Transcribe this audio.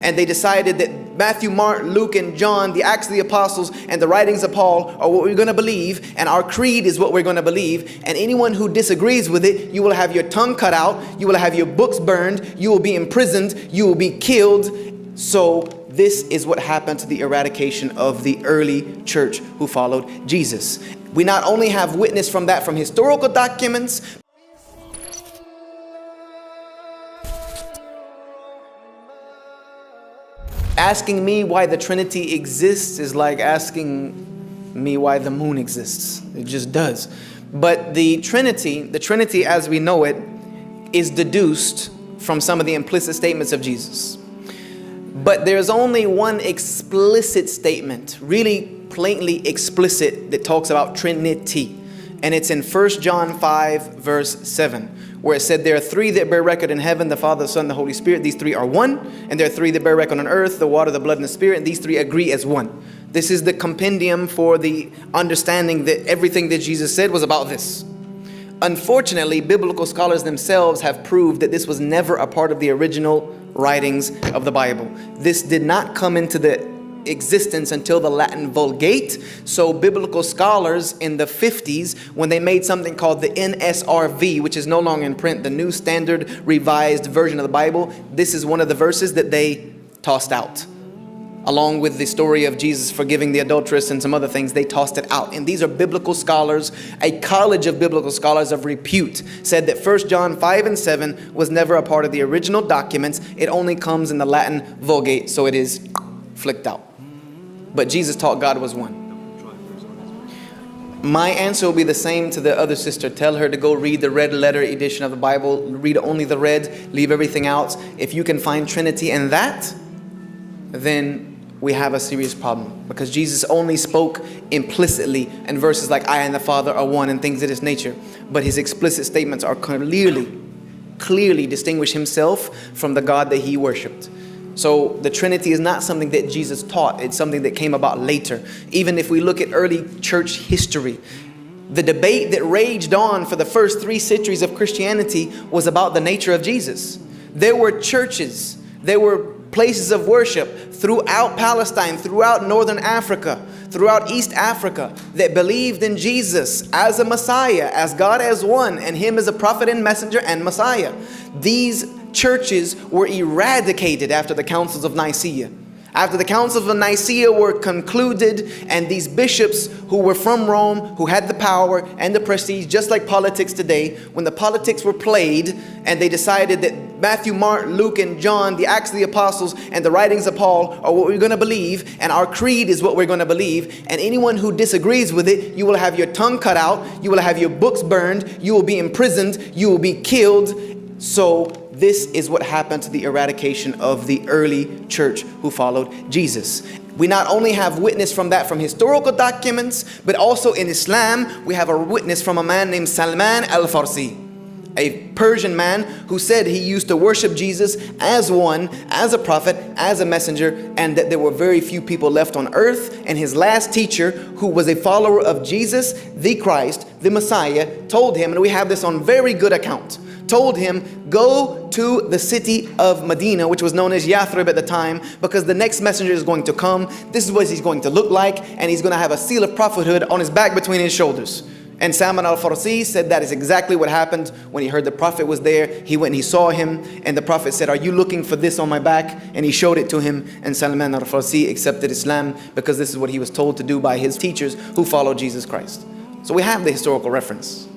and they decided that Matthew, Mark, Luke, and John, the Acts of the Apostles, and the writings of Paul are what we're going to believe, and our creed is what we're going to believe, and anyone who disagrees with it, you will have your tongue cut out, you will have your books burned, you will be imprisoned, you will be killed. So this is what happened to the eradication of the early church who followed Jesus. We not only have witness from that from historical documents, asking me why the Trinity exists is like asking me why the moon exists. It just does. But the Trinity as we know it, is deduced from some of the implicit statements of Jesus. But there's only one explicit statement, really plainly explicit, that talks about Trinity. And it's in 1 John 5, verse 7. Where it said, there are three that bear record in heaven, the Father, the Son, the Holy Spirit. These three are one. And there are three that bear record on earth, the water, the blood, and the Spirit. And these three agree as one. This is the compendium for the understanding that everything that Jesus said was about this. Unfortunately, biblical scholars themselves have proved that this was never a part of the original writings of the Bible. This did not come into the existence until the Latin Vulgate. So biblical scholars in the 50s, when they made something called the NSRV, which is no longer in print, the New Standard Revised Version of the Bible, this is one of the verses that they tossed out. Along with the story of Jesus forgiving the adulteress and some other things, they tossed it out. And these are biblical scholars. A college of biblical scholars of repute said that 1 John 5 and 7 was never a part of the original documents. It only comes in the Latin Vulgate, so it is flicked out. But Jesus taught God was one. My answer will be the same to the other sister. Tell her to go read the red letter edition of the Bible. Read only the red, leave everything out. If you can find Trinity in that, then we have a serious problem. Because Jesus only spoke implicitly in verses like I and the Father are one and things of this nature. But his explicit statements are clearly distinguish himself from the God that he worshipped. So the Trinity is not something that Jesus taught. It's something that came about later. Even if we look at early church history, the debate that raged on for the first 3 centuries of Christianity was about the nature of Jesus. There were churches, there were places of worship throughout Palestine, throughout Northern Africa, throughout East Africa that believed in Jesus as a Messiah, as God as one, and him as a prophet and messenger and Messiah. These churches were eradicated after the councils of Nicaea. After the councils of Nicaea were concluded, and these bishops who were from Rome, who had the power and the prestige, just like politics today, when the politics were played and they decided that Matthew, Mark, Luke, and John, the Acts of the Apostles, and the writings of Paul are what we're going to believe, and our creed is what we're going to believe, and anyone who disagrees with it, you will have your tongue cut out, you will have your books burned, you will be imprisoned, you will be killed. So this is what happened to the eradication of the early church who followed Jesus. We not only have witness from that from historical documents, but also in Islam, we have a witness from a man named Salman al-Farsi, a Persian man who said he used to worship Jesus as one, as a prophet, as a messenger, and that there were very few people left on earth. And his last teacher, who was a follower of Jesus, the Christ, the Messiah, told him, and we have this on very good account, told him, go to the city of Medina, which was known as Yathrib at the time, because the next messenger is going to come. This is what he's going to look like, and he's going to have a seal of prophethood on his back between his shoulders. And Salman al-Farsi said that is exactly what happened when he heard the prophet was there. He went and he saw him, and the prophet said, are you looking for this on my back? And he showed it to him, and Salman al-Farsi accepted Islam because this is what he was told to do by his teachers who followed Jesus Christ. So we have the historical reference.